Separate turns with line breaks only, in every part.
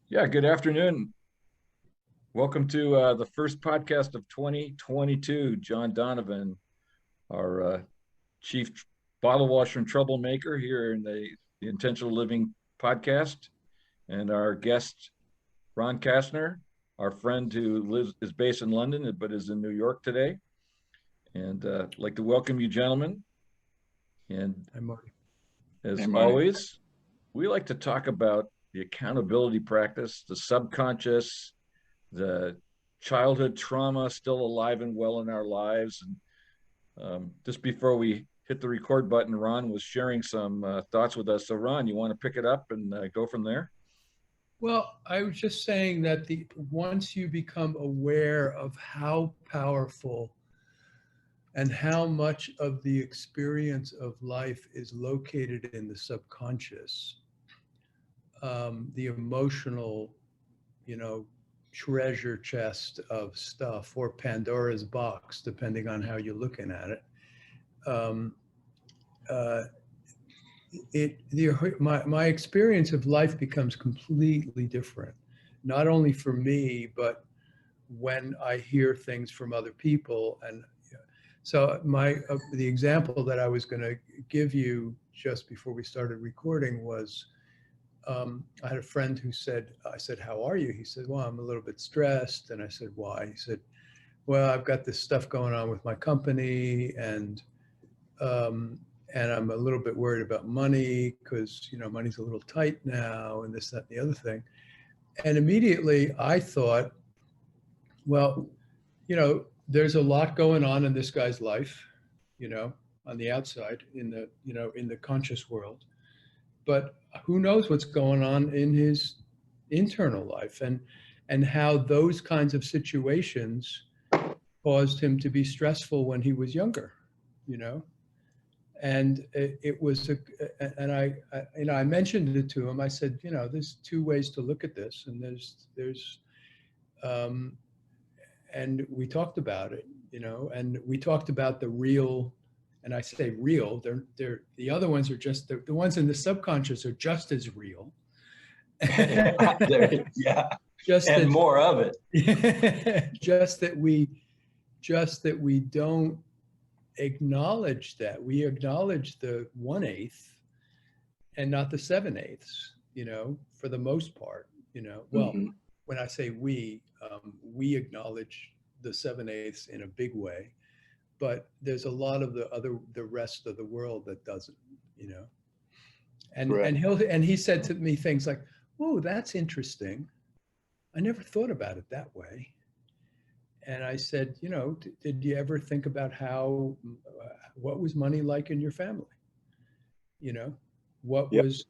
Yeah, good afternoon. Welcome to the first podcast of 2022. John Donovan, our chief bottle washer and troublemaker here in the Intentional Living podcast, and our guest, Ron Kastner, our friend who is based in London but is in New York today. And I'd like to welcome you, gentlemen. And
Hi, Marty.
as
Hey, Marty.
always, we like to talk about the accountability practice, the subconscious, the childhood trauma still alive and well in our lives. And just before we hit the record button, Ron was sharing some thoughts with us. So, Ron, you want to pick it up and go from there?
Well, I was just saying that once you become aware of how powerful and how much of the experience of life is located in the subconscious, the emotional, treasure chest of stuff, or Pandora's box, depending on how you're looking at it. My experience of life becomes completely different, not only for me, but when I hear things from other people. And so the example that I was going to give you just before we started recording was, I had a friend who I said, "How are you?" He said, "Well, I'm a little bit stressed." And I said, "Why?" He said, "Well, I've got this stuff going on with my company, and I'm a little bit worried about money because, money's a little tight now, and this, that, and the other thing." And immediately I thought, well, there's a lot going on in this guy's life, on the outside, in the conscious world. But who knows what's going on in his internal life, and how those kinds of situations caused him to be stressful when he was younger, And it was, and I mentioned it to him. I said, there's two ways to look at this, and and we talked about it, and we talked about the real, and I say real, they're the other ones are just, the ones in the subconscious are just as real.
Yeah.
Just
and
that,
more of it.
just that we don't acknowledge that. We acknowledge the 1/8 and not the 7/8, for the most part, well,
Mm-hmm.
when I say we acknowledge the 7/8 in a big way, but there's a lot of the rest of the world that doesn't, and
Correct.
and he said to me things like, "Oh, that's interesting. I never thought about it that way." And I said, did you ever think about what was money like in your family? What
Yep.
was,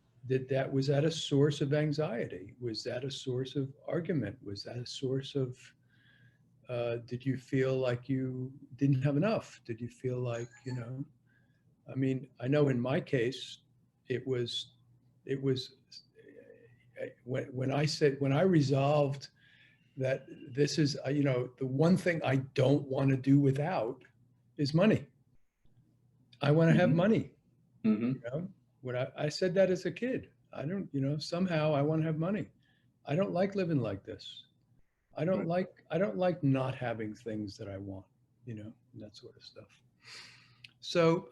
was that a source of anxiety? Was that a source of argument? Was that a source of, did you feel like you didn't have enough? Did you feel like, I mean, I know in my case, it was when I resolved that this is, the one thing I don't want to do without is money. I want to have
Mm-hmm.
money.
Mm-hmm.
When I said that as a kid, I don't, somehow I want to have money. I don't like living like this. I don't like not having things that I want, and that sort of stuff. So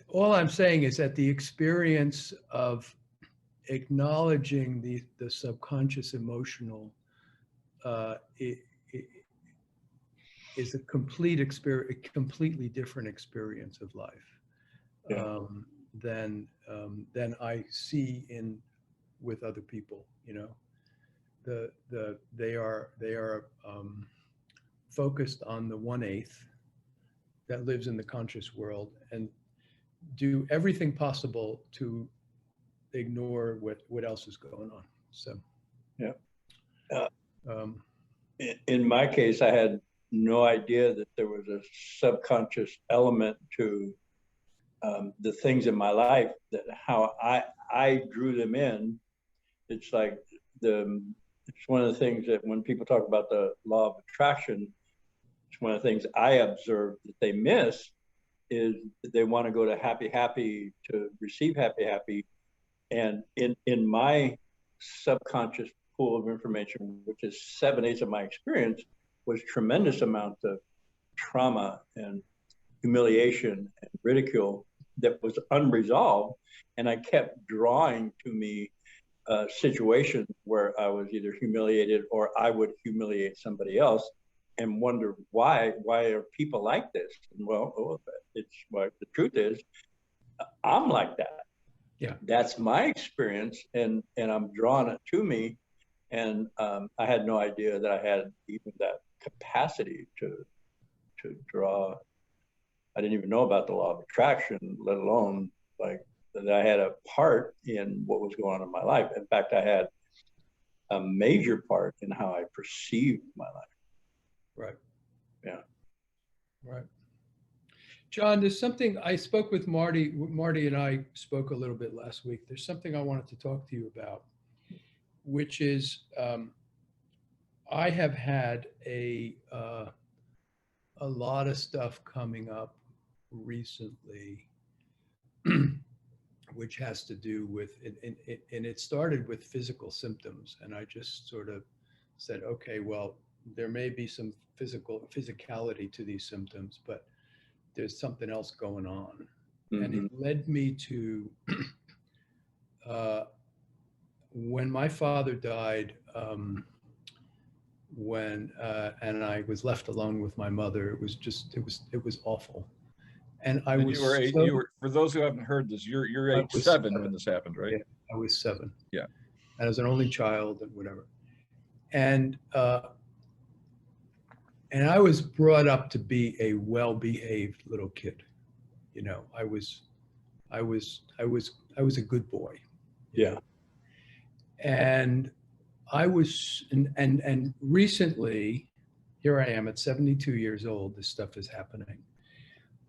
all I'm saying is that the experience of acknowledging the subconscious emotional is a completely different experience of life,
Yeah.
than I see with other people. They are focused on the 1/8 that lives in the conscious world and do everything possible to ignore what else is going on. So,
Yeah.
um,
In my case, I had no idea that there was a subconscious element to the things in my life, that how I drew them in. It's like it's one of the things that when people talk about the law of attraction, it's one of the things I observed that they miss is that they want to go to happy to receive happy, And in my subconscious pool of information, which is 7/8 of my experience, was tremendous amounts of trauma and humiliation and ridicule that was unresolved. And I kept drawing to me situations where I was either humiliated or I would humiliate somebody else, and wonder why are people like this? And well, the truth is, I'm like that.
Yeah.
That's my experience, and I'm drawing it to me. And I had no idea that I had even that capacity to draw. I didn't even know about the law of attraction, let alone like that I had a part in what was going on in my life. In fact, I had a major part in how I perceived my life.
Right.
Yeah.
Right. John, there's something I spoke with Marty. Marty and I spoke a little bit last week. There's something I wanted to talk to you about, which is I have had a lot of stuff coming up recently, which has to do with and it started with physical symptoms, and I just sort of said, okay, well, there may be some physicality to these symptoms, but there's something else going on. Mm-hmm. And it led me to when my father died, and I was left alone with my mother. It was awful. And I was
you were, for those who haven't heard this, you're age 7 when this happened, right?
Yeah, I was 7.
Yeah.
And I was an only child and whatever. And I was brought up to be a well-behaved little kid. You know, I was a good boy.
Yeah.
And I was, and recently, here I am at 72 years old, this stuff is happening.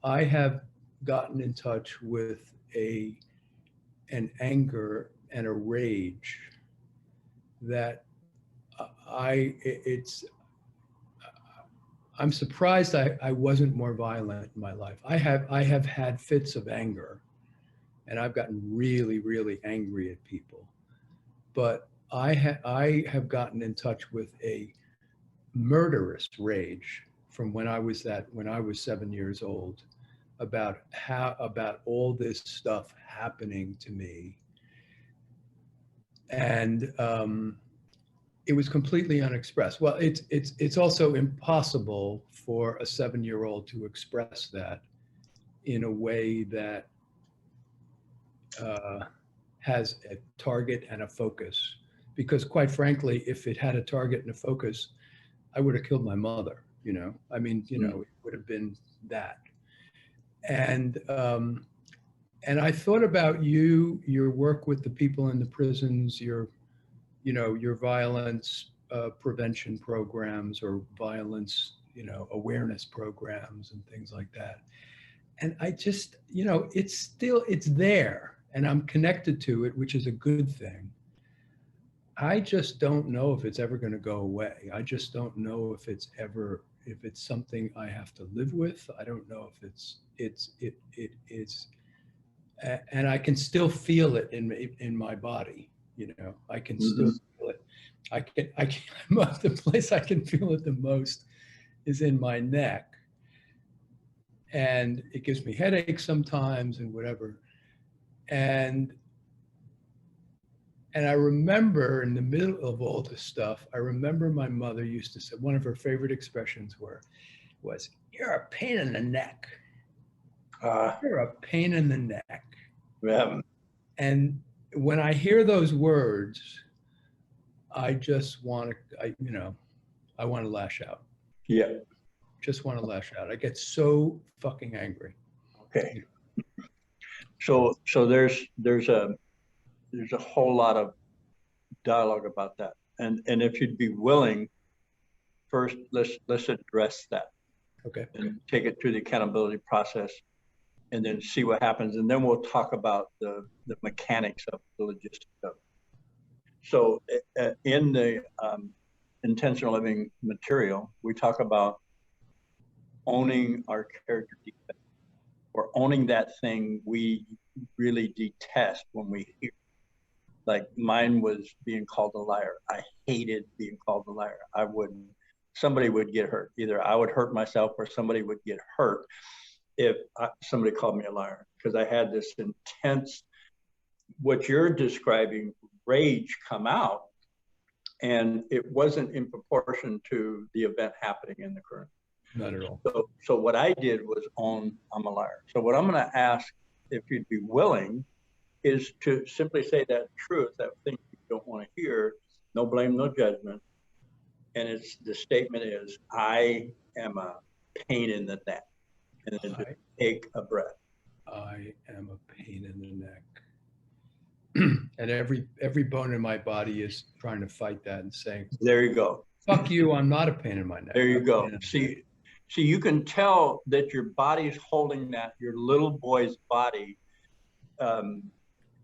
I have gotten in touch with an anger and a rage that I'm surprised I wasn't more violent in my life. I have had fits of anger, and I've gotten really, really angry at people. But I have gotten in touch with a murderous rage from when I was 7 years old, about all this stuff happening to me, and it was completely unexpressed. Well, it's also impossible for a 7-year-old to express that in a way that has a target and a focus. Because quite frankly, if it had a target and a focus, I would have killed my mother, you know? I mean, you know, it would have been that. And I thought about your work with the people in the prisons, your violence prevention programs or violence, awareness programs and things like that. And I just, it's there and I'm connected to it, which is a good thing. I just don't know if it's ever going to go away. I just don't know if it's something I have to live with. I don't know if it's, and I can still feel it in my body. I can still feel it. The place I can feel it the most is in my neck. And it gives me headaches sometimes and whatever. And I remember in the middle of all this stuff, I remember my mother used to say, one of her favorite expressions was, "You're a pain in the neck." You're a pain in the neck.
Yeah.
And when I hear those words, I just want to, I want to lash out.
Yeah.
Just want to lash out. I get so fucking angry.
Okay. So there's a whole lot of dialogue about that. And if you'd be willing, first, let's address that.
Okay.
And take it through the accountability process and then see what happens. And then we'll talk about the mechanics of the logistics of it. So in the intentional living material, we talk about owning our character defect, or owning that thing we really detest when we hear. Like mine was being called a liar. I hated being called a liar. Somebody would get hurt. Either I would hurt myself or somebody would get hurt if somebody called me a liar, because I had this intense, what you're describing, rage come out, and it wasn't in proportion to the event happening in the current.
Not at all.
So what I did was own I'm a liar. So what I'm going to ask, if you'd be willing, is to simply say that truth, that thing you don't want to hear, no blame, no judgment. And the statement is, I am a pain in the neck. And then just take a breath.
I am a pain in the neck. And every bone in my body is trying to fight that and saying,
there you go.
Fuck you, I'm not a pain in my neck.
There you go. See, you can tell that your body's holding that, your little boy's body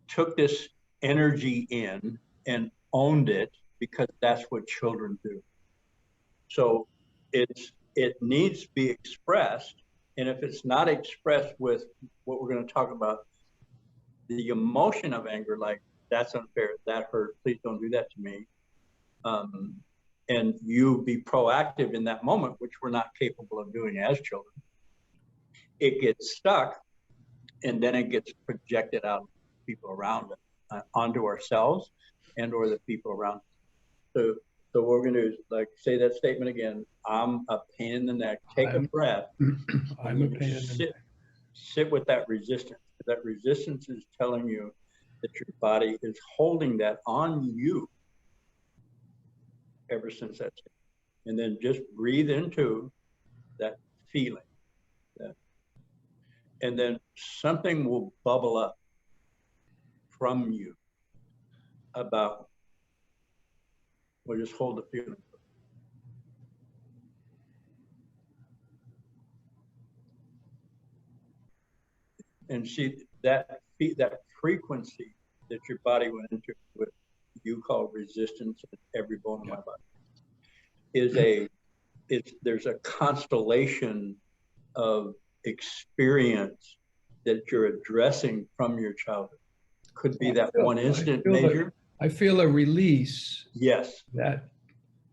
took this energy in and owned it, because that's what children do. So it needs to be expressed. And if it's not expressed with what we're going to talk about, the emotion of anger, like, that's unfair, that hurt, please don't do that to me. And you be proactive in that moment, which we're not capable of doing as children. It gets stuck, and then it gets projected out to people around it, onto ourselves and or the people around us. So what we're going to do is, like, say that statement again. I'm a pain in the neck. Take a breath.
I'm a pain in the neck.
Sit with that resistance. That resistance is telling you that your body is holding that on you ever since that time. And then just breathe into that feeling. And then something will bubble up from you about, well, just hold the feeling. And see that frequency that your body went into, what you call resistance in every bone in my body, there's a constellation of experience that you're addressing from your childhood. Could be that one instant measure.
I feel a release.
Yes.
That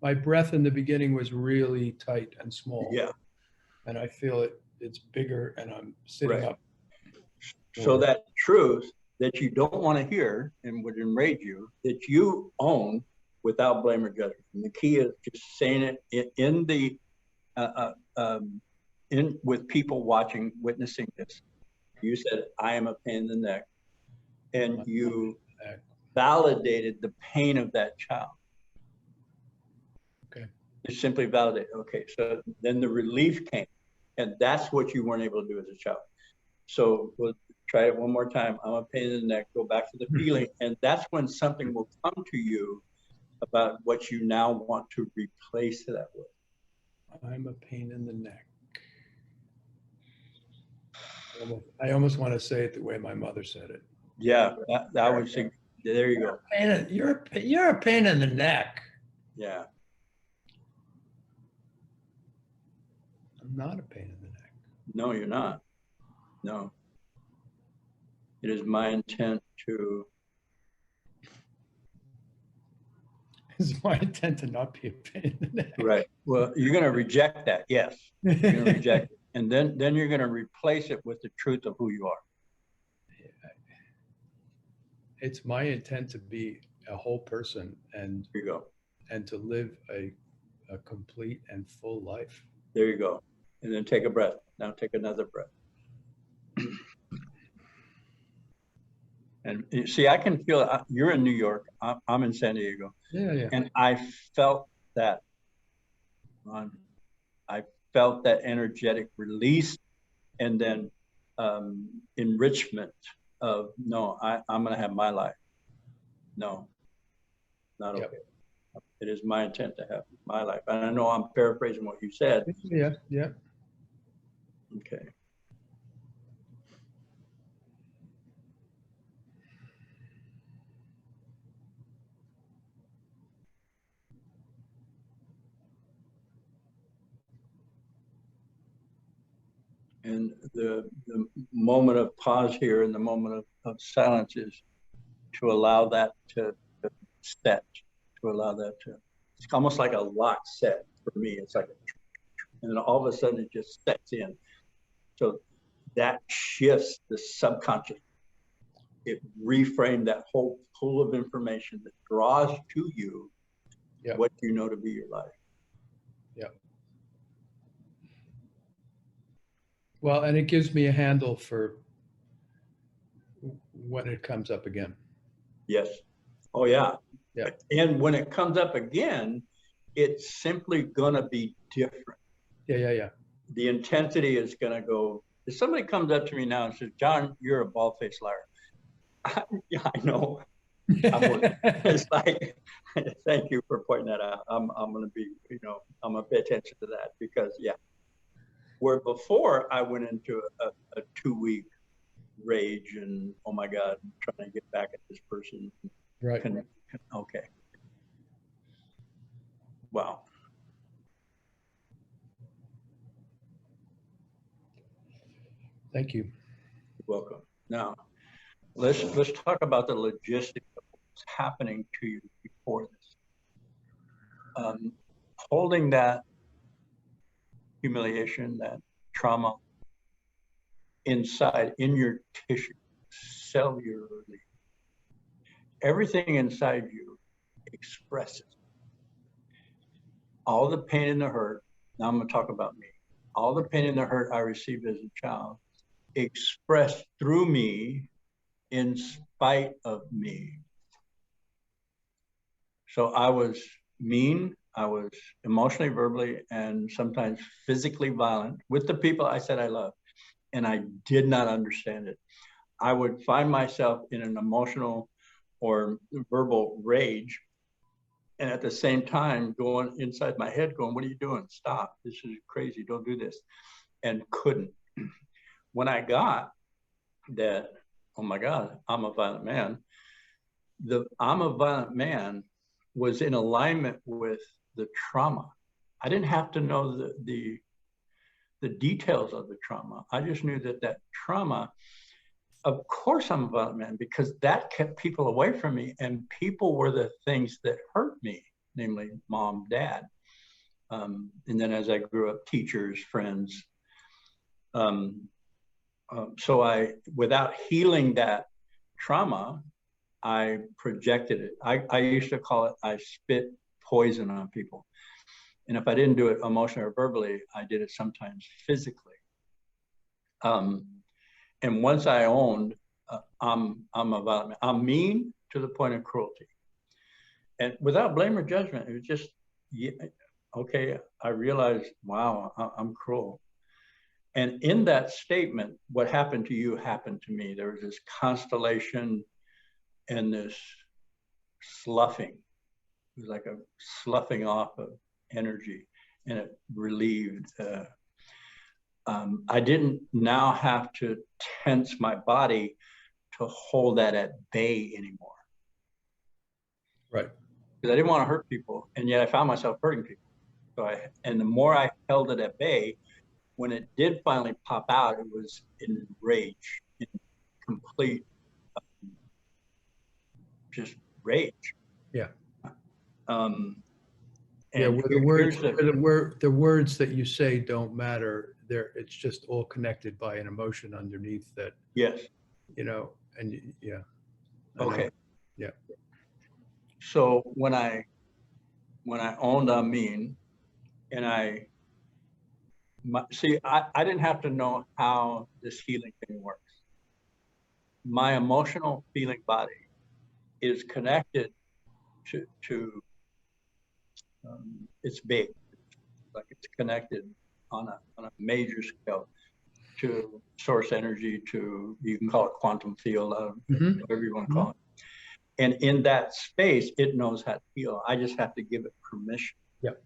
my breath in the beginning was really tight and small.
Yeah.
And I feel it's bigger, and I'm sitting up.
So that truth that you don't want to hear and would enrage you, that you own without blame or judgment. And the key is just saying it with people watching, witnessing this. You said, I am a pain in the neck. And you validated the pain of that child.
Okay.
You simply validate. Okay, so then the relief came. And that's what you weren't able to do as a child. So we'll try it one more time. I'm a pain in the neck. Go back to the feeling. And that's when something will come to you about what you now want to replace that with. I'm
a pain in the neck. I almost want to say it the way my mother said it.
Yeah, that would say, there you go.
You're a pain in the neck.
Yeah.
I'm not a pain in the neck.
No, you're not. No. It is my intent to.
It's my intent to not be a pain in the neck.
Right. Well, you're going to reject that. Yes. You're going to reject it. And then you're going to replace it with the truth of who you are.
It's my intent to be a whole person, and
there you go.
And to live a complete and full life.
There you go. And then take a breath. Now take another breath. And you see, I can feel it. You're in New York. I'm in San Diego.
Yeah.
And I felt that. I felt that energetic release, and then enrichment of, no, I'm going to have my life. No, not okay. Yep. It is my intent to have my life. And I know I'm paraphrasing what you said.
Yeah.
Okay. And the moment of pause here and the moment of silence is to allow that to set, to allow that to, it's almost like a lock set for me. It's like, and then all of a sudden it just sets in. So that shifts the subconscious. It reframed that whole pool of information that draws to you what you know to be your life.
Yeah. Well, and it gives me a handle for when it comes up again.
Yes. Oh, yeah.
Yeah.
And when it comes up again, it's simply going to be different.
Yeah.
The intensity is going to go. If somebody comes up to me now and says, John, you're a bald-faced liar. Yeah, I know. It's like, thank you for pointing that out. I'm going to be, I'm going to pay attention to that because, where before I went into a 2-week rage and, oh my God, I'm trying to get back at this person.
Right.
Okay. Wow.
Thank you.
You're welcome. Now, let's talk about the logistics of what's happening to you before this. Holding that humiliation, that trauma inside, in your tissue, cellularly. Everything inside you expresses all the pain and the hurt. Now I'm going to talk about me. All the pain and the hurt I received as a child expressed through me in spite of me. So I was mean, I was emotionally, verbally, and sometimes physically violent with the people I said I loved. And I did not understand it. I would find myself in an emotional or verbal rage. And at the same time, going inside my head, going, what are you doing? Stop. This is crazy. Don't do this. And couldn't. When I got that, oh my God, I'm a violent man. The I'm a violent man was in alignment with the trauma. I didn't have to know the details of the trauma. I just knew that trauma, of course I'm a violent man, because that kept people away from me, and people were the things that hurt me, namely mom, dad. And then as I grew up, teachers, friends. So without healing that trauma, I projected it. I used to call it, I spit poison on people. And if I didn't do it emotionally or verbally, I did it sometimes physically. And once I owned, I'm a violent man. I'm mean to the point of cruelty. And without blame or judgment, it was just, okay, I realized, wow, I'm cruel. And in that statement, what happened to you happened to me. There was this constellation and this sloughing. It was like a sloughing off of energy, and it relieved. I didn't now have to tense my body to hold that at bay anymore.
Right.
Because I didn't want to hurt people, and yet I found myself hurting people. And the more I held it at bay, when it did finally pop out, it was in rage, in complete, just rage.
Yeah.
And
where the words that you say don't matter. It's just all connected by an emotion underneath that.
Yes.
And yeah.
Okay.
Yeah.
So when I owned I'm mean, and I didn't have to know how this healing thing works. My emotional feeling body is connected to it's big, like it's connected on a major scale to source energy, to, you can call it quantum field, whatever you want to call it. And in that space, it knows how to heal. I just have to give it permission.
Yep.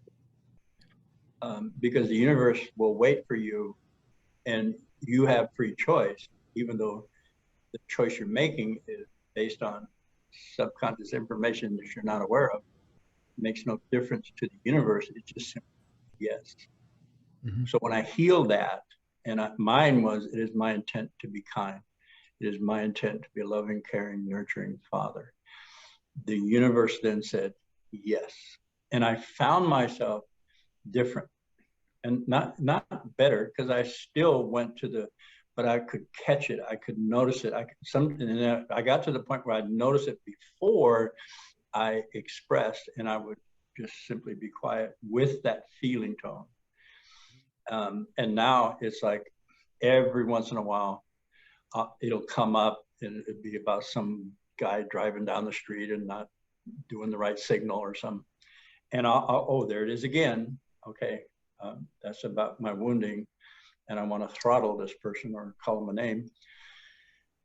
Because the universe will wait for you, and you have free choice, even though the choice you're making is based on subconscious information that you're not aware of. It makes no difference to the universe. It's just simply yes. So when I heal that, and mine was, it is my intent to be kind. It It is my intent to be a loving, caring, nurturing father. The universe then said, yes. And I found myself different and not better, because I still went to but I could catch it. I could notice it. And I got to the point where I'd notice it before I expressed, and I would just simply be quiet with that feeling tone. And now it's like every once in a while, it'll come up and it'd be about some guy driving down the street and not doing the right signal or something. And oh, there it is again. Okay, that's about my wounding, and I want to throttle this person or call him a name.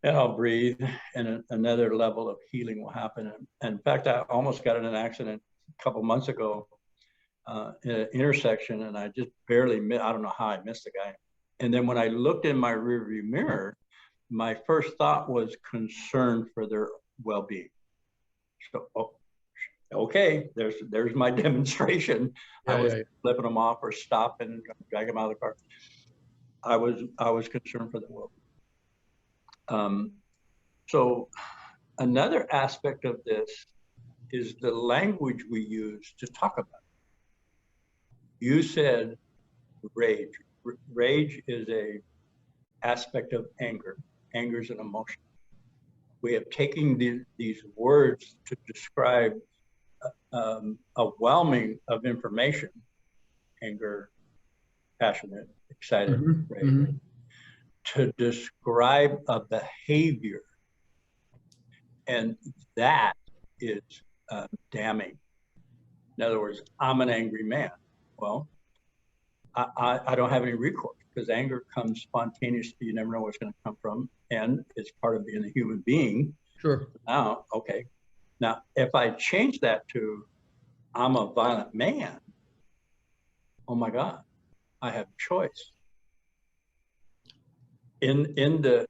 And I'll breathe, and another level of healing will happen. And in fact, I almost got in an accident a couple months ago in an intersection, and I just barely I don't know how I missed the guy. And then when I looked in my rearview mirror, my first thought was concern for their well-being. So, okay, there's my demonstration.
Yeah,
I was flipping them off or stopping, dragging them out of the car. I was concerned for their well-being. So another aspect of this is the language we use to talk about it. You said rage. Rage is a aspect of anger. Anger is an emotion. We have taken these words to describe a whelming of information: anger, passionate, excited, rage, to describe a behavior. And that is damning. In other words, I'm an angry man. Well, I don't have any recourse, because anger comes spontaneously. You never know where it's going to come from. And it's part of being a human being.
Sure.
Now, okay. Now, if I change that to I'm a violent man, oh my God, I have choice. In the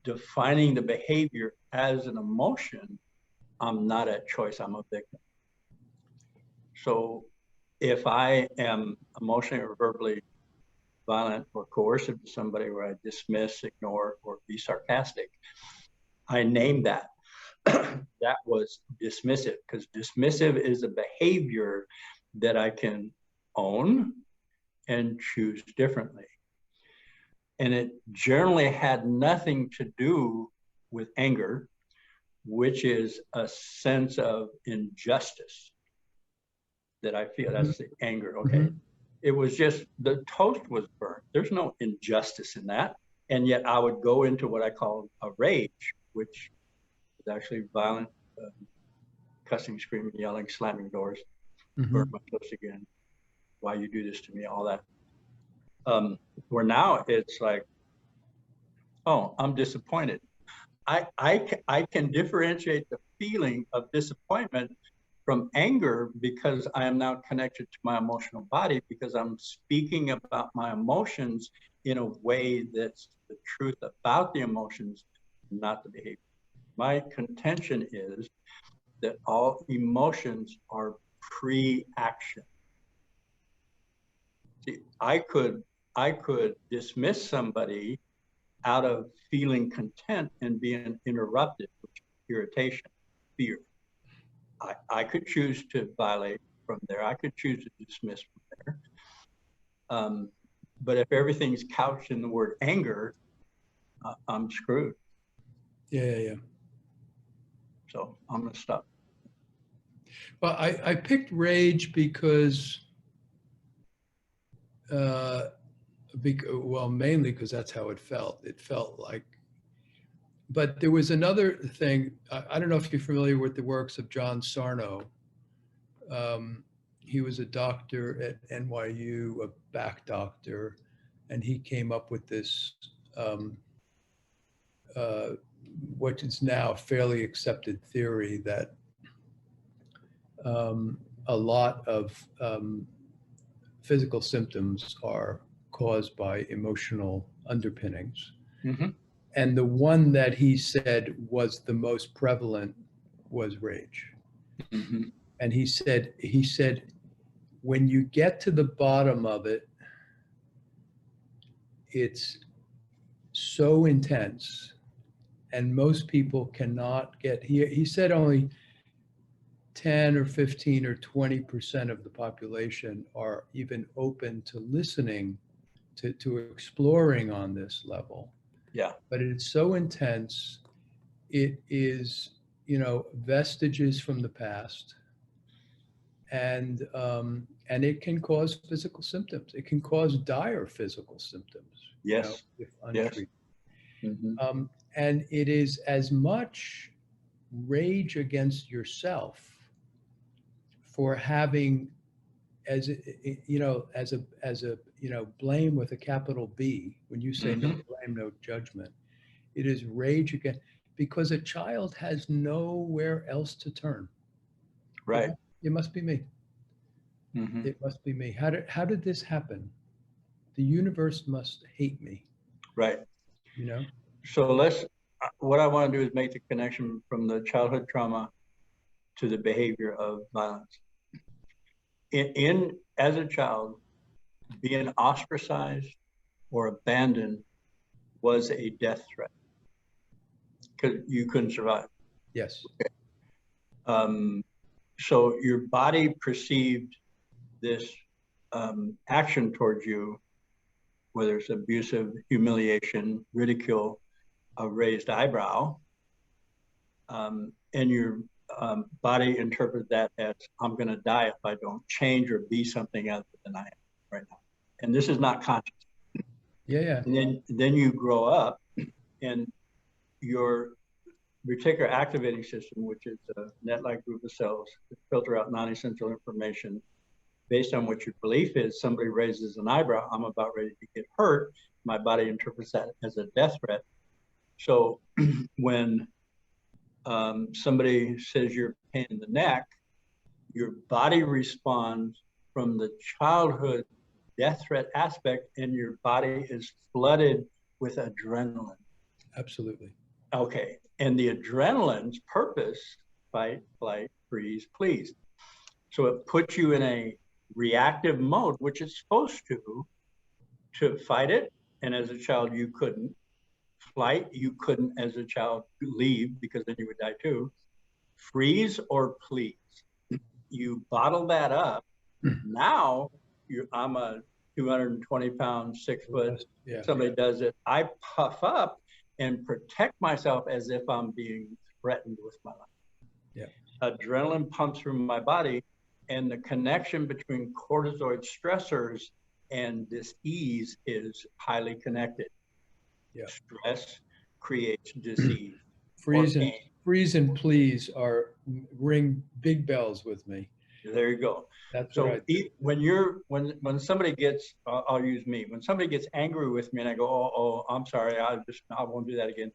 defining the behavior as an emotion, I'm not at choice, I'm a victim. So if I am emotionally or verbally violent or coercive to somebody, where I dismiss, ignore, or be sarcastic, I name that. That was dismissive, because dismissive is a behavior that I can own and choose differently. And it generally had nothing to do with anger, which is a sense of injustice that I feel. That's the anger. Okay. It was just the toast was burnt. There's no injustice in that. And yet I would go into what I call a rage, which is actually violent, cussing, screaming, yelling, slamming doors, burn my toast again, why you do this to me, all that. Where now it's like, oh, I'm disappointed. I can differentiate the feeling of disappointment from anger, because I am now connected to my emotional body, because I'm speaking about my emotions in a way that's the truth about the emotions, not the behavior. My contention is that all emotions are pre-action. See, I could dismiss somebody out of feeling content and being interrupted, which is irritation, fear. I could choose to violate from there. I could choose to dismiss from there. But if everything's couched in the word anger, I'm screwed.
Yeah.
So I'm going to stop.
Well, I picked rage because, mainly because that's how it felt. It felt like, but there was another thing. I don't know if you're familiar with the works of John Sarno. He was a doctor at NYU, a back doctor, and he came up with this, what is now a fairly accepted theory that a lot of physical symptoms are caused by emotional underpinnings. And the one that he said was the most prevalent was rage. And he said, when you get to the bottom of it, it's so intense And most people cannot get, he said only 10 or 15 or 20% of the population are even open to listening, to exploring on this level.
Yeah.
But it's so intense. It is, vestiges from the past. And it can cause physical symptoms. It can cause dire physical symptoms.
Yes.
If
Yes.
untreated.
Mm-hmm.
And it is as much rage against yourself for having, as a blame with a capital B. When you say no blame, no judgment, it is rage against, because a child has nowhere else to turn.
Right.
It must be me.
Mm-hmm.
It must be me. How did this happen? The universe must hate me.
Right. So what I want to do is make the connection from the childhood trauma to the behavior of violence. As a child, being ostracized or abandoned was a death threat because you couldn't survive.
Yes.
So your body perceived this action towards you, whether it's abusive, humiliation, ridicule, a raised eyebrow, and your body interprets that as, I'm going to die if I don't change or be something other than I am right now. And this is not conscious.
Yeah.
And then you grow up, and your reticular activating system, which is a net-like group of cells that filter out non-essential information based on what your belief is. Somebody raises an eyebrow, I'm about ready to get hurt. My body interprets that as a death threat. So when somebody says you're a pain in the neck, your body responds from the childhood death threat aspect, and your body is flooded with adrenaline.
Absolutely.
Okay. And the adrenaline's purpose, fight, flight, freeze, please. So it puts you in a reactive mode, which it's supposed to fight it. And as a child, you couldn't. Flight, you couldn't as a child leave, because then you would die too. Freeze or please. You bottle that up. Now I'm a 220 pound, 6 foot.
Yeah.
Somebody does it. I puff up and protect myself as if I'm being threatened with my life.
Yeah.
Adrenaline pumps through my body, and the connection between cortisoid stressors and dis-ease is highly connected.
Yeah.
Stress creates disease.
Freeze and please ring big bells with me.
There you go.
That's
so
what I
when somebody gets, I'll use me. When somebody gets angry with me and I go, oh, I'm sorry, I won't do that again.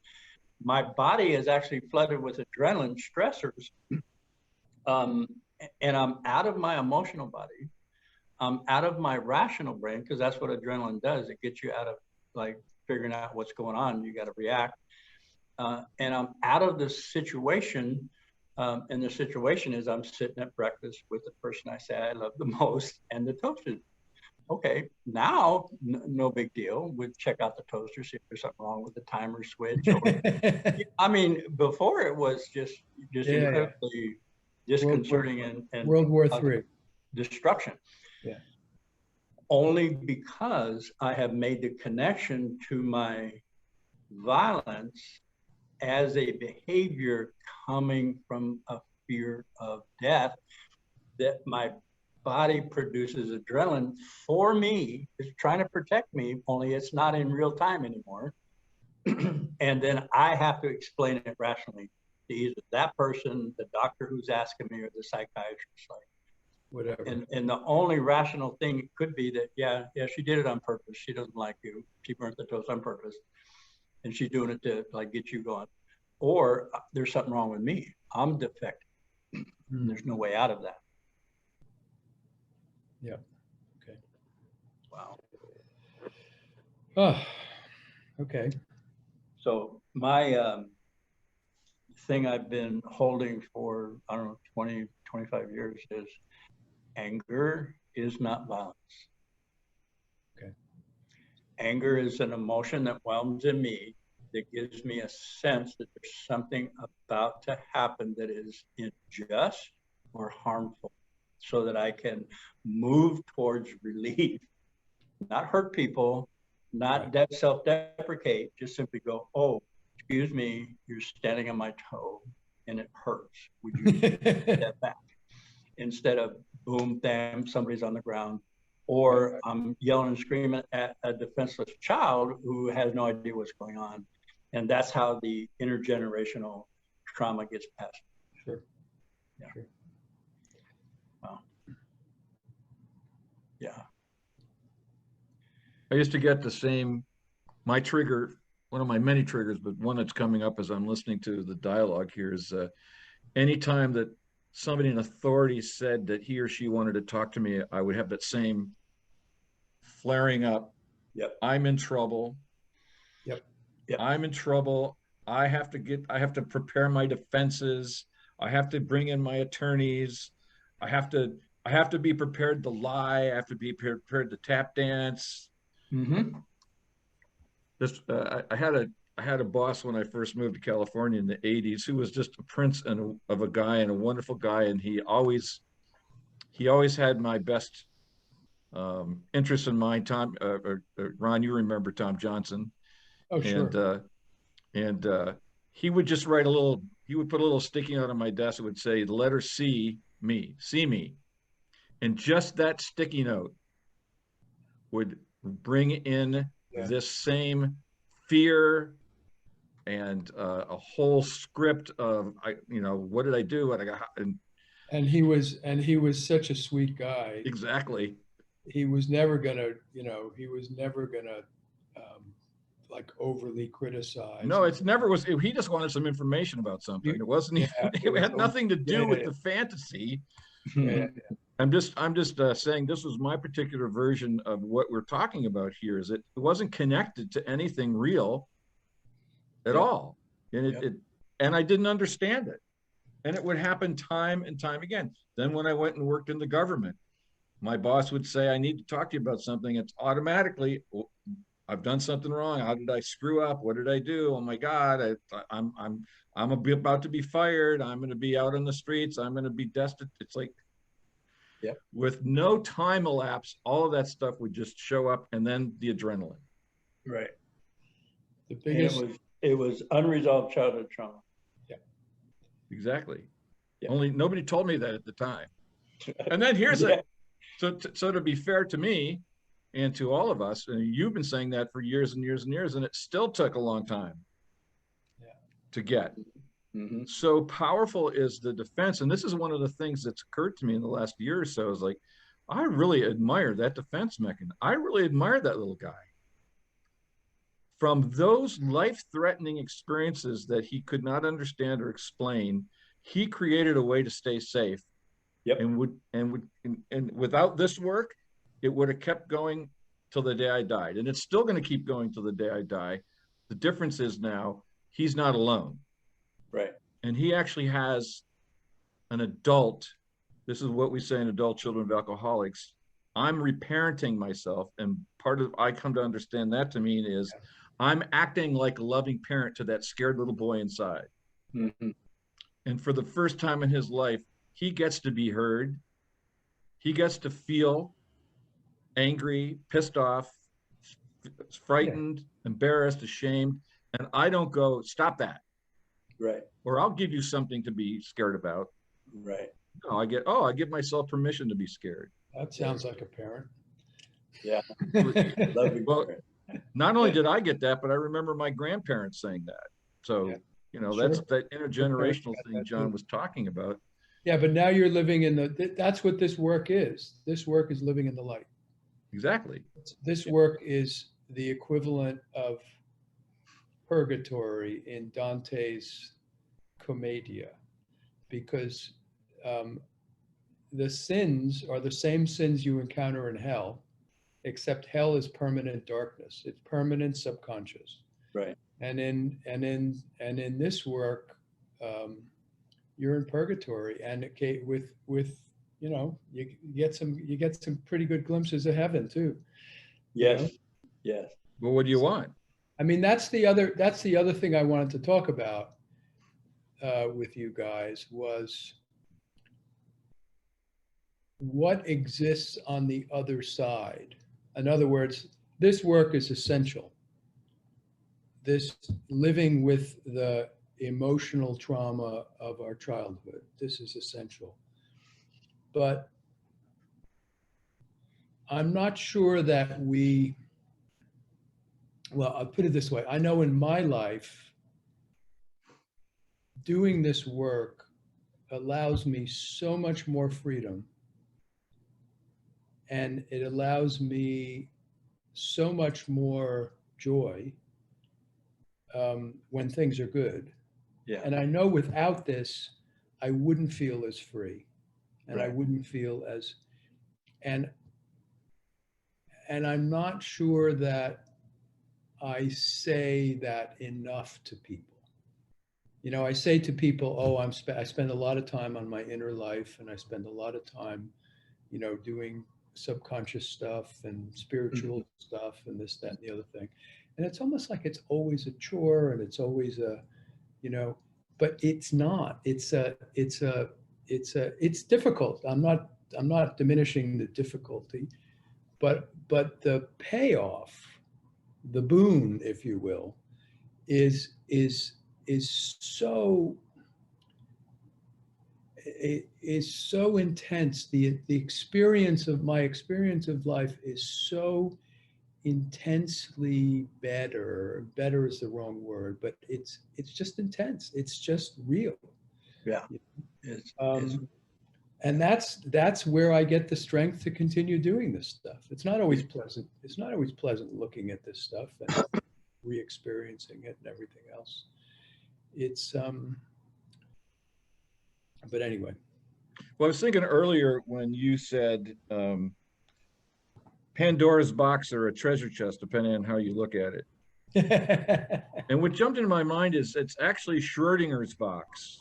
My body is actually flooded with adrenaline stressors, and I'm out of my emotional body. I'm out of my rational brain, because that's what adrenaline does. It gets you out of like figuring out what's going on. You got to react. And I'm out of the situation. And the situation is I'm sitting at breakfast with the person I say I love the most, and the toaster. Okay, now no big deal. We'd check out the toaster, see if there's something wrong with the timer switch. Or, I mean, before it was just incredibly disconcerting and
World War III
destruction.
Yeah.
Only because I have made the connection to my violence as a behavior coming from a fear of death, that my body produces adrenaline for me. It's trying to protect me, only it's not in real time anymore. And then I have to explain it rationally to either that person, the doctor who's asking me, or the psychiatrist. Like,
whatever.
And the only rational thing could be that, yeah, she did it on purpose. She doesn't like you. She burnt the toast on purpose. And she's doing it to like get you going. Or there's something wrong with me. I'm defective. And there's no way out of that.
Yeah. Okay.
Wow.
Oh, okay.
So my thing I've been holding for, I don't know, 20, 25 years is anger is not violence.
Okay.
Anger is an emotion that whelms in me that gives me a sense that there's something about to happen that is unjust or harmful, so that I can move towards relief, not hurt people, not self-deprecate, just simply go, oh, excuse me, you're standing on my toe and it hurts. Would you step back? Instead of boom, bam, somebody's on the ground, or I'm yelling and screaming at a defenseless child who has no idea what's going on. And that's how the intergenerational trauma gets passed.
Sure.
Yeah.
Sure.
Wow. Yeah.
I used to get the same, my trigger, one of my many triggers, but one that's coming up as I'm listening to the dialogue here is anytime that somebody in authority said that he or she wanted to talk to me, I would have that same flaring up.
Yep.
I'm in trouble.
Yep.
Yep.
I'm in trouble. I have to prepare my defenses. I have to bring in my attorneys. I have to be prepared to lie. I have to be prepared to tap dance.
Mm-hmm.
I had a boss when I first moved to California in the 80s who was just a prince of a guy and a wonderful guy, and he always had my best interest in mind. Ron, you remember Tom Johnson?
Oh, sure.
And he would just he would put a little sticky note on my desk that would say the letter C, me, see me. And just that sticky note would bring in this same fear and a whole script of, what did I do? What I got?
And he was such a sweet guy.
Exactly.
He was never gonna, like overly criticize.
No, it's never was. He just wanted some information about something. It wasn't even, it had nothing to do with the fantasy. I'm just saying this was my particular version of what we're talking about here. Is it wasn't connected to anything real at all, and and I didn't understand it, and it would happen time and time again. Then when I went and worked in the government, my boss would say, "I need to talk to you about something." It's automatically, I've done something wrong. How did I screw up? What did I do? Oh my God! I'm about to be fired. I'm going to be out on the streets. I'm going to be destitute. It's like, with no time elapse, all of that stuff would just show up, and then the adrenaline.
Right.
The biggest.
It was unresolved childhood trauma.
Yeah.
Exactly.
Yeah.
Only nobody told me that at the time. And then here's so to be fair to me and to all of us, and you've been saying that for years and years and years, and it still took a long time to get.
Mm-hmm.
So powerful is the defense. And this is one of the things that's occurred to me in the last year or so, is like, I really admire that defense mechanism. I really admire that little guy. From those life-threatening experiences that he could not understand or explain, he created a way to stay safe.
Yep.
And without this work, it would have kept going till the day I died. And it's still going to keep going till the day I die. The difference is now he's not alone.
Right.
And he actually has an adult. This is what we say in adult children of alcoholics. I'm reparenting myself. And part of, I come to understand that to mean is I'm acting like a loving parent to that scared little boy inside.
Mm-hmm.
And for the first time in his life, he gets to be heard. He gets to feel angry, pissed off, frightened, embarrassed, ashamed. And I don't go, stop that.
Right.
Or I'll give you something to be scared about.
Right.
No, I give myself permission to be scared.
That sounds like a parent.
Yeah.
Well, not only did I get that, but I remember my grandparents saying that. So, that's that intergenerational thing John was talking about.
Yeah, but now you're living in that's what this work is. This work is living in the light.
Exactly.
This work is the equivalent of purgatory in Dante's Commedia, because the sins are the same sins you encounter in hell, except hell is permanent darkness. It's permanent subconscious.
Right.
And in this work, you're in purgatory, and with you get some pretty good glimpses of heaven too.
Yes. Yes.
Well, what do you want?
I mean, that's the other thing I wanted to talk about with you guys was what exists on the other side. In other words, this work is essential. This living with the emotional trauma of our childhood, this is essential. But I'm not sure that well, I'll put it this way. I know in my life, doing this work allows me so much more freedom, and it allows me so much more joy when things are good.
Yeah.
And I know without this, I wouldn't feel as free, and I
Right.
wouldn't feel as, and I'm not sure that I say that enough to people. You know, I say to people, "Oh, I spend a lot of time on my inner life, and I spend a lot of time, you know, doing subconscious stuff and spiritual stuff and this, that, and the other thing." And it's almost like it's always a chore and it's always a, you know, but it's not. It's difficult. I'm not diminishing the difficulty, but the payoff, the boon, if you will, is so intense. The experience of my experience of life is so intensely better. Better is the wrong word, but it's just intense. It's just real.
Yeah. It's
And that's where I get the strength to continue doing this stuff. It's not always pleasant. It's not always pleasant looking at this stuff and re-experiencing it and everything else. It's but anyway.
Well, I was thinking earlier when you said Pandora's box or a treasure chest, depending on how you look at it. And what jumped into my mind is it's actually Schrodinger's box.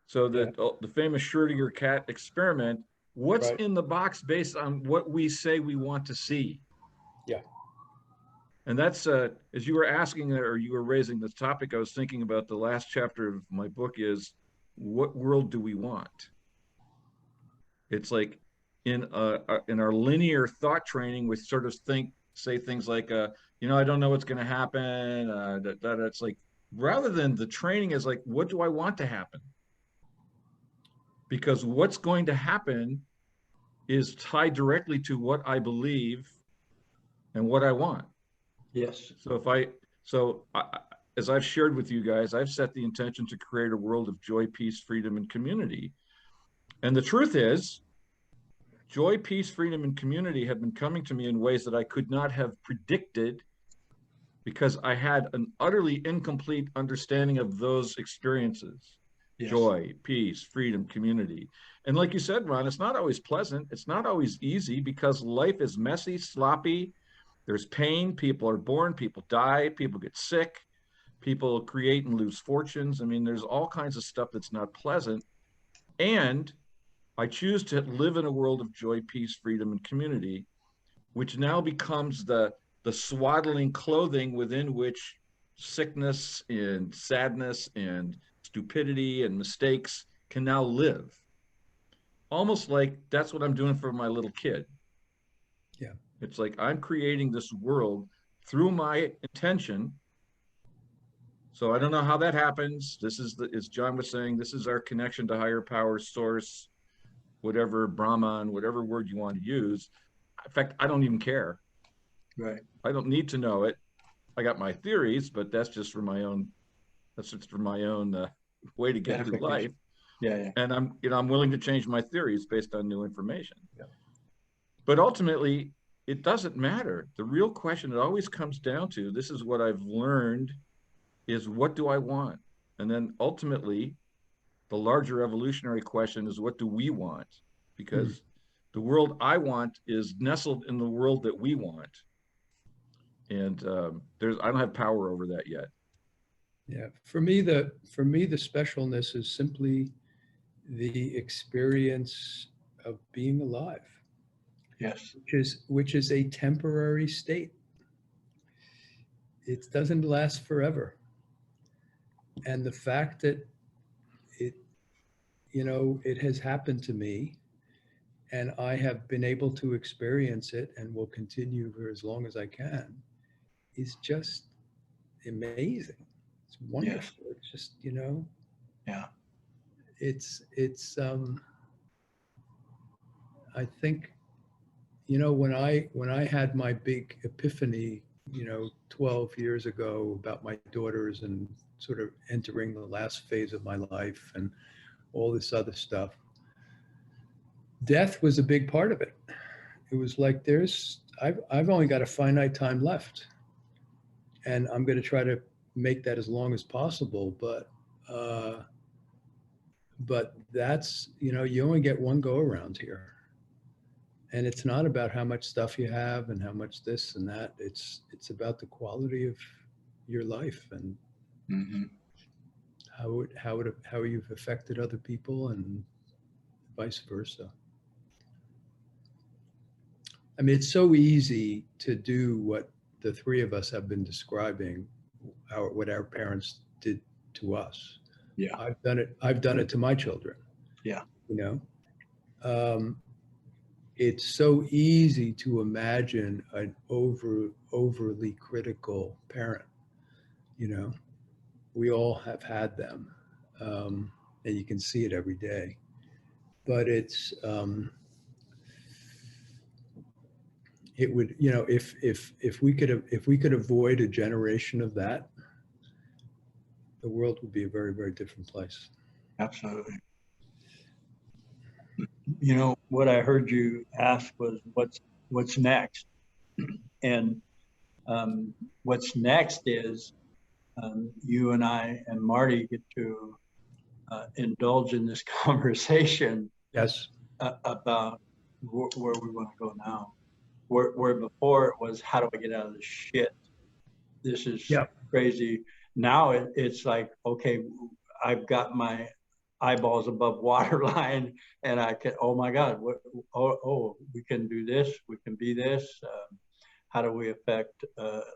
So the famous Schrodinger cat experiment, what's
Right.
in the box based on what we say we want to see?
Yeah.
And that's, as you were asking or you were raising this topic, I was thinking about the last chapter of my book is, what world do we want? It's like in our linear thought training, we sort of say things like, you know, I don't know what's going to happen. It's like, rather than the training is like, what do I want to happen? Because what's going to happen is tied directly to what I believe and what I want.
yes.
As I've shared with you guys, I've set the intention to create a world of joy, peace, freedom, and community. And the truth is, joy, peace, freedom, and community have been coming to me in ways that I could not have predicted because I had an utterly incomplete understanding of those experiences.
Yes.
Joy, peace, freedom, community. And like you said, Ron, it's not always pleasant. It's not always easy because life is messy, sloppy. There's pain. People are born, people die, people get sick, people create and lose fortunes. I mean, there's all kinds of stuff that's not pleasant. And I choose to live in a world of joy, peace, freedom, and community, which now becomes the swaddling clothing within which sickness and sadness and stupidity and mistakes can now live. Almost like that's what I'm doing for my little kid.
Yeah.
It's like I'm creating this world through my intention. So I don't know how that happens. This is as John was saying, this is our connection to higher power source, whatever Brahman, whatever word you want to use. In fact, I don't even care.
Right.
I don't need to know it. I got my theories, but that's just for my own. That's just for my own way to get through life.
Yeah.
And I'm willing to change my theories based on new information.
Yeah.
But ultimately, it doesn't matter. The real question it always comes down to, this is what I've learned, is what do I want? And then ultimately, the larger evolutionary question is what do we want? Because the world I want is nestled in the world that we want. And I don't have power over that yet.
Yeah. For me, the specialness is simply the experience of being alive.
Yes.
Which is a temporary state. it doesn't last forever. And the fact that it, it has happened to me and I have been able to experience it and will continue for as long as I can is just amazing. It's wonderful.
Yes.
It's just,
Yeah.
it's I think, when I had my big epiphany, 12 years ago about my daughters and sort of entering the last phase of my life and all this other stuff, death was a big part of it. It was like I've only got a finite time left, and I'm going to try to make that as long as possible. But that's, you only get one go around here, and it's not about how much stuff you have and how much this and that. It's about the quality of your life and
Mm-hmm.
how you've affected other people and vice versa. I mean, it's so easy to do what the three of us have been describing, what our parents did to us.
Yeah.
I've done it to my children.
Yeah.
It's so easy to imagine an overly critical parent. We all have had them, and you can see it every day. But it's it would, if we could avoid a generation of that, the world would be a very, very different place.
Absolutely. What I heard you ask was what's next, and what's next is you and I and Marty get to indulge in this conversation.
Yes.
About where we want to go now. Where before it was, how do I get out of this shit? This is crazy. Now it's like, okay, I've got my eyeballs above waterline, and I can, oh my God, we can do this, we can be this. How do we affect,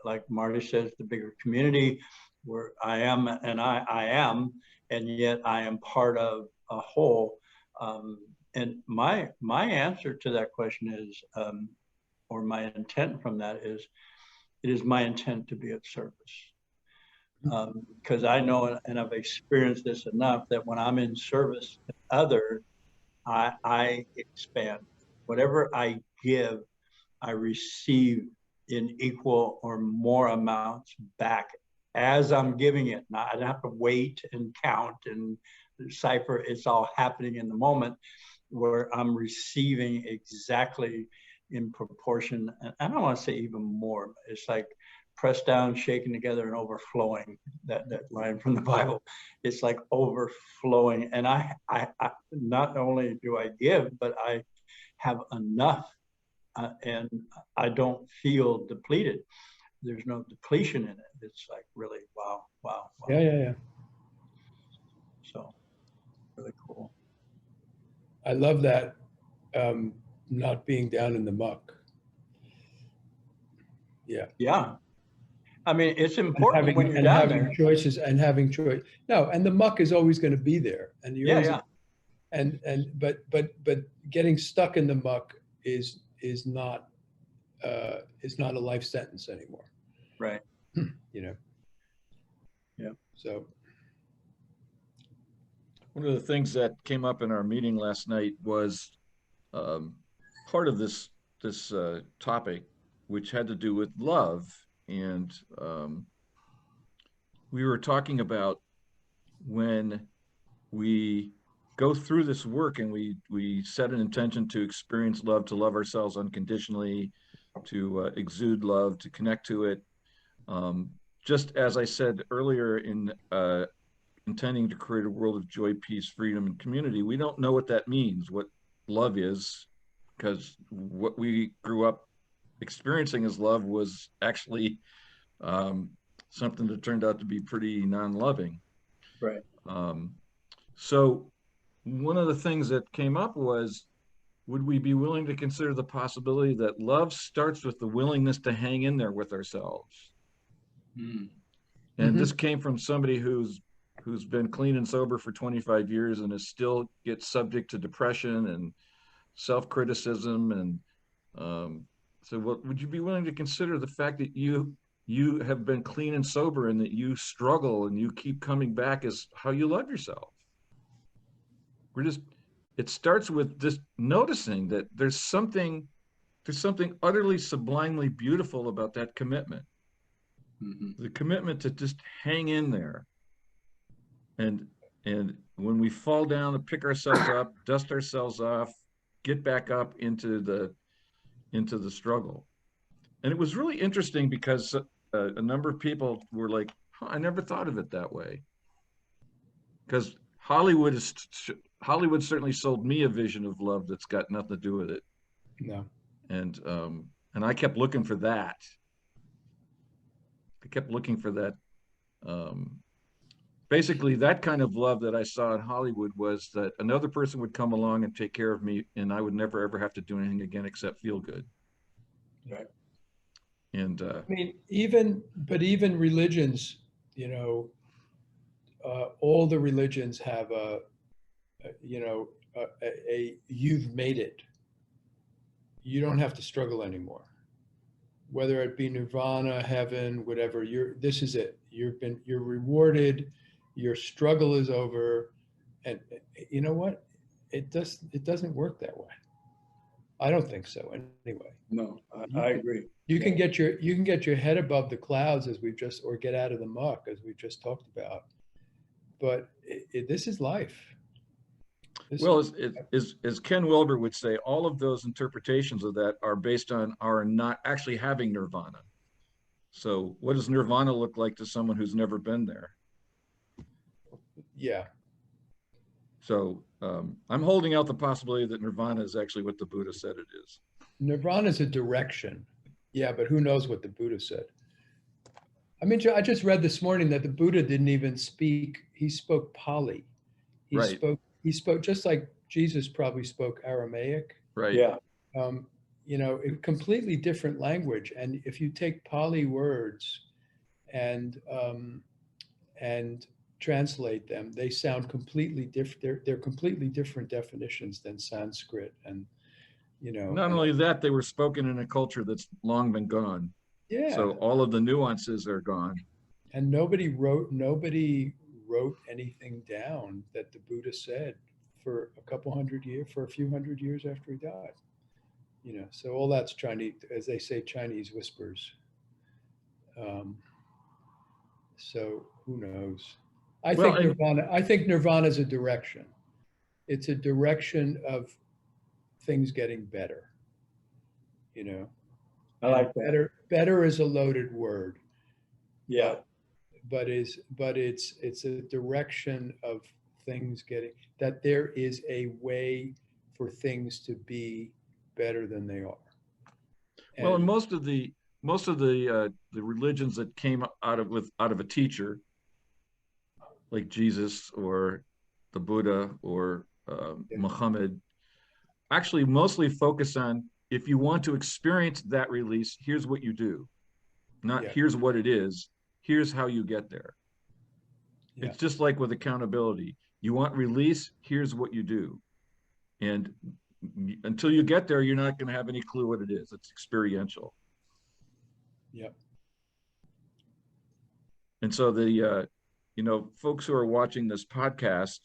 like Marty says, the bigger community where I am, and I am, and yet I am part of a whole. And my answer to that question is, or my intent from that is, it is my intent to be of service. Because I know, and I've experienced this enough, that when I'm in service to others, I expand. Whatever I give, I receive in equal or more amounts back as I'm giving it. Now, I don't have to wait and count and decipher. It's all happening in the moment where I'm receiving exactly in proportion. And I don't want to say even more. It's like pressed down, shaken together, and overflowing. That line from the Bible. It's like overflowing. And I not only do I give, but I have enough, and I don't feel depleted. There's no depletion in it. It's like really wow.
Yeah.
So really cool.
I love that, not being down in the muck.
Yeah. I mean, it's important when you're down there.
Choices and having choice. No, and the muck is always going to be there. And you're always, but getting stuck in the muck is not a life sentence anymore.
Right.
Yeah. So
one of the things that came up in our meeting last night was part of this topic, which had to do with love. And we were talking about when we go through this work and we set an intention to experience love, to love ourselves unconditionally, to exude love, to connect to it. Just as I said earlier, in intending to create a world of joy, peace, freedom, and community, we don't know what that means, what love is, because what we grew up experiencing as love was actually something that turned out to be pretty non-loving.
Right.
So one of the things that came up was, would we be willing to consider the possibility that love starts with the willingness to hang in there with ourselves? And
Mhm.
this came from somebody who's been clean and sober for 25 years and is still gets subject to depression and self-criticism. And so what would you be willing to consider the fact that you have been clean and sober and that you struggle and you keep coming back as how you love yourself? It starts with just noticing that there's something utterly sublimely beautiful about that commitment. The commitment to just hang in there, and when we fall down, to pick ourselves up, dust ourselves off, get back up into the struggle. And it was really interesting because a number of people were like, huh, I never thought of it that way. Because Hollywood certainly sold me a vision of love that's got nothing to do with it.
No.
And I kept looking for that. I kept looking for that. Basically, that kind of love that I saw in Hollywood was that another person would come along and take care of me, and I would never ever have to do anything again except feel good.
Right.
And
I mean, even religions, you know, all the religions have you know, you've made it. You don't have to struggle anymore. Whether it be nirvana, heaven, whatever, this is it. You're rewarded. Your struggle is over. And you know what? It doesn't work that way. I don't think so anyway.
No, I agree.
You can get your head above the clouds or get out of the muck as we've just talked about. But this is life.
Well, as Ken Wilber would say, all of those interpretations of that are based on our not actually having nirvana. So what does nirvana look like to someone who's never been there?
Yeah.
So I'm holding out the possibility that nirvana is actually what the Buddha said it is.
Nirvana is a direction. Yeah, but who knows what the Buddha said? I mean, I just read this morning that the Buddha didn't even speak. He spoke Pali.
Right.
He spoke just like Jesus probably spoke Aramaic.
Right.
Yeah.
You know, a completely different language. And if you take Pali words and translate them, they sound completely different. They're completely different definitions than Sanskrit. And you know,
not only that, they were spoken in a culture that's long been gone.
Yeah.
So all of the nuances are gone.
And nobody wrote anything down that the Buddha said for a few hundred years after he died. You know, so all that's Chinese, as they say, Chinese whispers. So who knows? I think Nirvana is a direction. It's a direction of things getting better. You know,
I like that.
Better is a loaded word.
Yeah.
But it's a direction of things that there is a way for things to be better than they are.
Well, and most of the religions that came out of a teacher like Jesus or the Buddha or Muhammad actually mostly focus on, if you want to experience that release, here's what you do, not here's what it is, here's how you get there. Yeah. It's just like with accountability. You want release, here's what you do. And until you get there, you're not going to have any clue what it is. It's experiential.
Yep.
And so the, folks who are watching this podcast,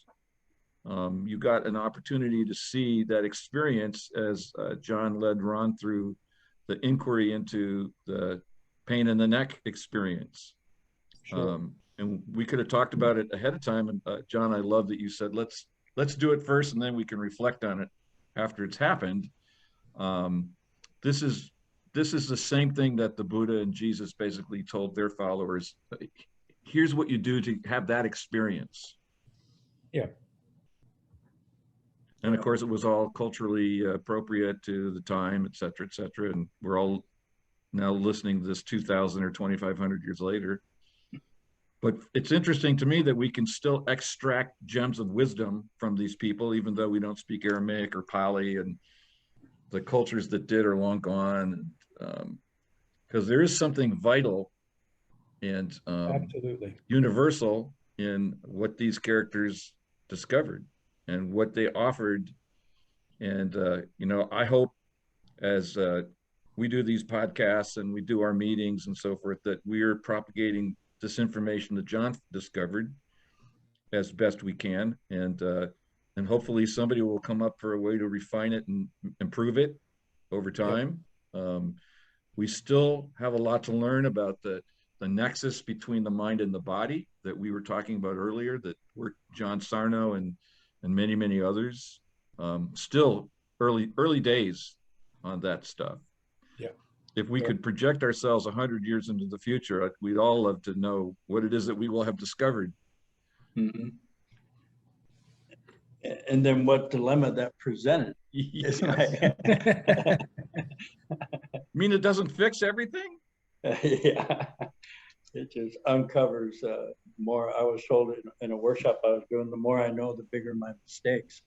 you got an opportunity to see that experience as John led Ron through the inquiry into the pain in the neck experience. Sure. And we could have talked about it ahead of time. And John, I love that you said, let's do it first, and then we can reflect on it after it's happened. This is the same thing that the Buddha and Jesus basically told their followers. Here's what you do to have that experience.
Yeah.
And of course, it was all culturally appropriate to the time, et cetera, et cetera. And we're all now listening to this 2,000 or 2,500 years later. But it's interesting to me that we can still extract gems of wisdom from these people, even though we don't speak Aramaic or Pali, and the cultures that did are long gone. Because there is something vital and
Absolutely.
universal in what these characters discovered and what they offered. And, I hope as we do these podcasts and we do our meetings and so forth, that we're propagating this information that John discovered as best we can. And hopefully somebody will come up for a way to refine it and improve it over time. We still have a lot to learn about the nexus between the mind and the body that we were talking about earlier, that were John Sarno and many, many others. Still early days on that stuff.
Yeah.
If we could project ourselves 100 years into the future, we'd all love to know what it is that we will have discovered.
Mm-hmm. And then what dilemma that presented.
Yes. I mean, it doesn't fix everything.
Yeah, it just uncovers more. I was told in a workshop I was doing, the more I know, the bigger my mistakes.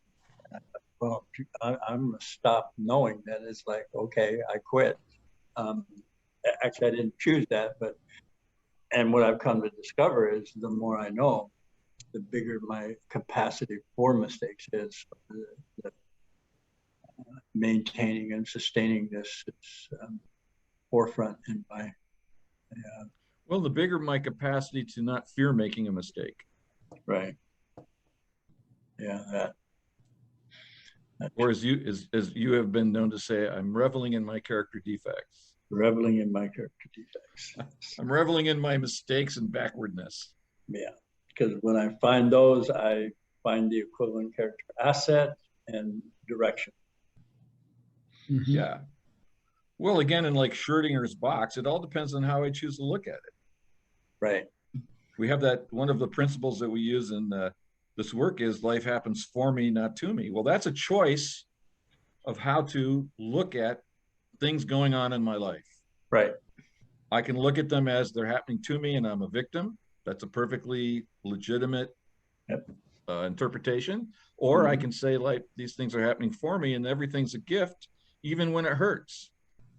Well, I'm gonna stop knowing that. It's like, okay, I quit. Actually, I didn't choose that, and what I've come to discover is the more I know, the bigger my capacity for mistakes is. Maintaining and sustaining this forefront in my.
Well, the bigger my capacity to not fear making a mistake.
Right. Yeah, that.
Or as you have been known to say, I'm reveling in my character defects.
Reveling in my character defects.
I'm reveling in my mistakes and backwardness.
Yeah, because when I find those, I find the equivalent character asset and direction.
Mm-hmm.
Yeah. Well, again, in like Schrodinger's box, it all depends on how I choose to look at it.
Right.
We have that one of the principles that we use in this work is life happens for me, not to me. Well, that's a choice of how to look at things going on in my life.
Right.
I can look at them as they're happening to me and I'm a victim. That's a perfectly legitimate interpretation. Or I can say, like, these things are happening for me and everything's a gift, even when it hurts.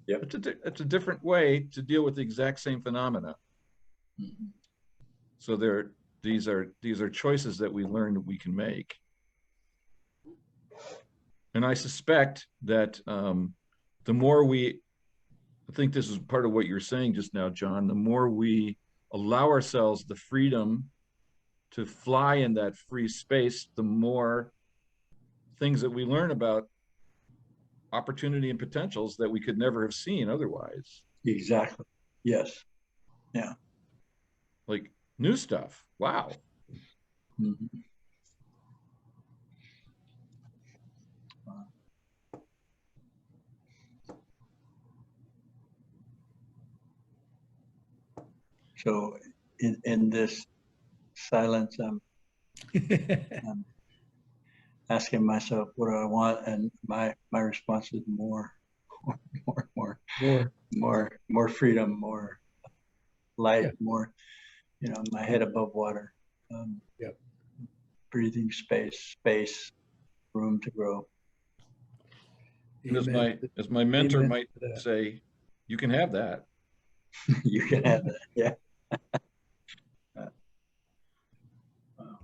Yep.
It's a different way to deal with the exact same phenomena.
Mm-hmm.
So these are choices that we learn that we can make. And I suspect that the more I think this is part of what you're saying just now, John, the more we allow ourselves the freedom to fly in that free space, the more things that we learn about opportunity and potentials that we could never have seen otherwise.
Exactly. Yes. Yeah.
Like new stuff. Wow.
Mm-hmm. So in this silence, I'm asking myself, what do I want? And my response is more freedom, more light, more, my head above water.
Yep.
Breathing space, room to grow.
As my mentor
Amen
might say, you can have that.
You can have that. Yeah.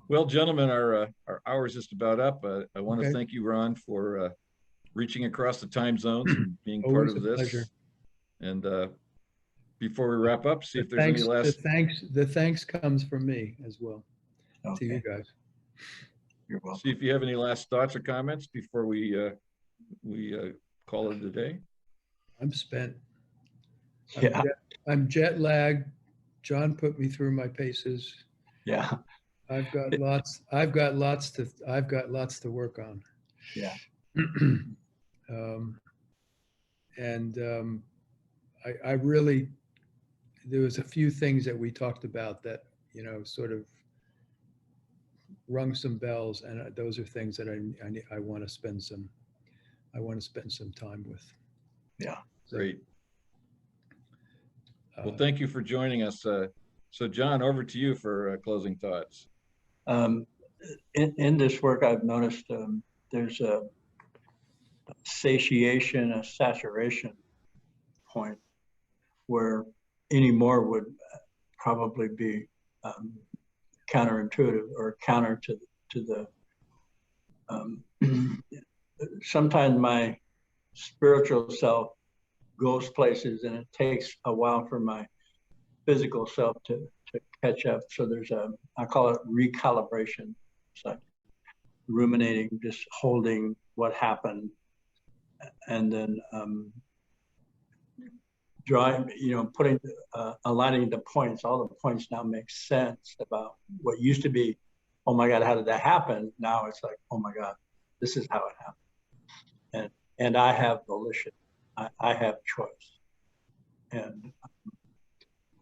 Well, gentlemen, our hour is just about up. I want to
Okay.
thank you, Ron, for reaching across the time zones and being part
Always
of
a
this.
pleasure.
And before we wrap up, see if there's any last.
The thanks comes from me as well.
Okay.
To you guys.
You're welcome.
See if you have any last thoughts or comments before we call it a day.
I'm spent.
Yeah.
I'm jet lagged. John put me through my paces.
Yeah.
I've got lots to work on.
Yeah.
I really, there was a few things that we talked about that, sort of rung some bells, and those are things that I want to spend some time with.
Yeah.
Great. Well, thank you for joining us. So John, over to you for closing thoughts.
In this work, I've noticed there's a satiation, a saturation point where any more would probably be counterintuitive or counter to the. Sometimes my spiritual self goes places, and it takes a while for my physical self to catch up. So there's I call it recalibration. It's like ruminating, just holding what happened, and then drawing, putting, aligning the points. All the points now make sense about what used to be, oh my God, how did that happen? Now it's like, oh my God, this is how it happened. And I have volition. I have choice. And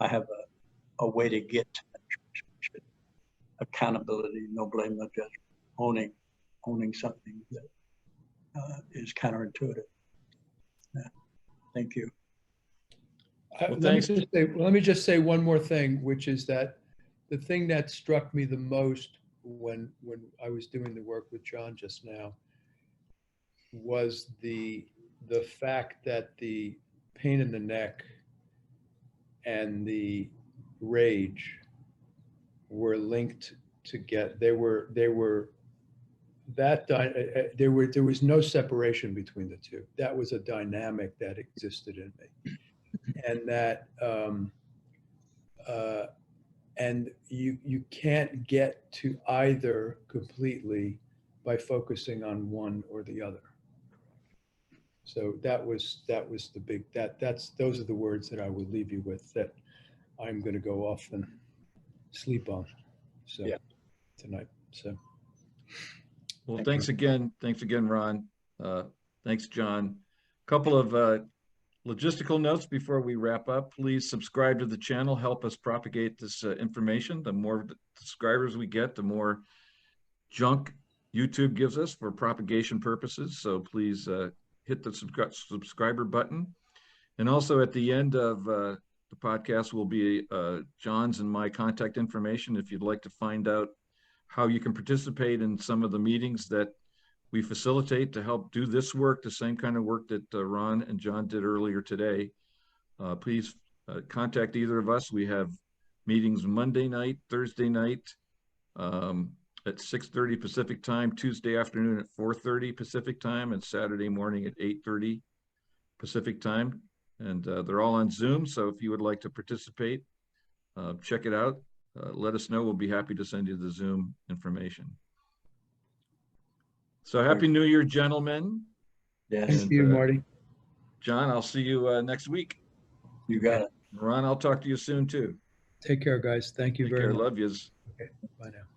I have a way to get to that choice. Accountability, no blame, no judgment, owning something that is counterintuitive. Yeah. Thank you.
Well,
Let me just say one more thing, which is that the thing that struck me the most when I was doing the work with John just now was the fact that the pain in the neck and the rage were linked together. There was no separation between the two. That was a dynamic that existed in me. And that and you can't get to either completely by focusing on one or the other. So that was the big, those are the words that I would leave you with, that I'm going to go off and sleep on. So yeah. Tonight. So
well, thanks again, Ron. Thanks, John. Couple of logistical notes before we wrap up. Please subscribe to the channel. Help us propagate this information. The more subscribers we get, the more junk YouTube gives us for propagation purposes. So please hit the subscriber button. And also at the end of the podcast will be John's and my contact information if you'd like to find out how you can participate in some of the meetings that we facilitate to help do this work, the same kind of work that Ron and John did earlier today. Please contact either of us. We have meetings Monday night, Thursday night at 6:30 Pacific time, Tuesday afternoon at 4:30 Pacific time, and Saturday morning at 8:30 Pacific time. And they're all on Zoom. So if you would like to participate, check it out. Let us know. We'll be happy to send you the Zoom information. So happy New Year, gentlemen.
Yes. Thank you, Marty.
John, I'll see you next week.
You got it.
Ron, I'll talk to you soon too.
Take care, guys. Thank you very much.
Love yous.
Okay. Bye now.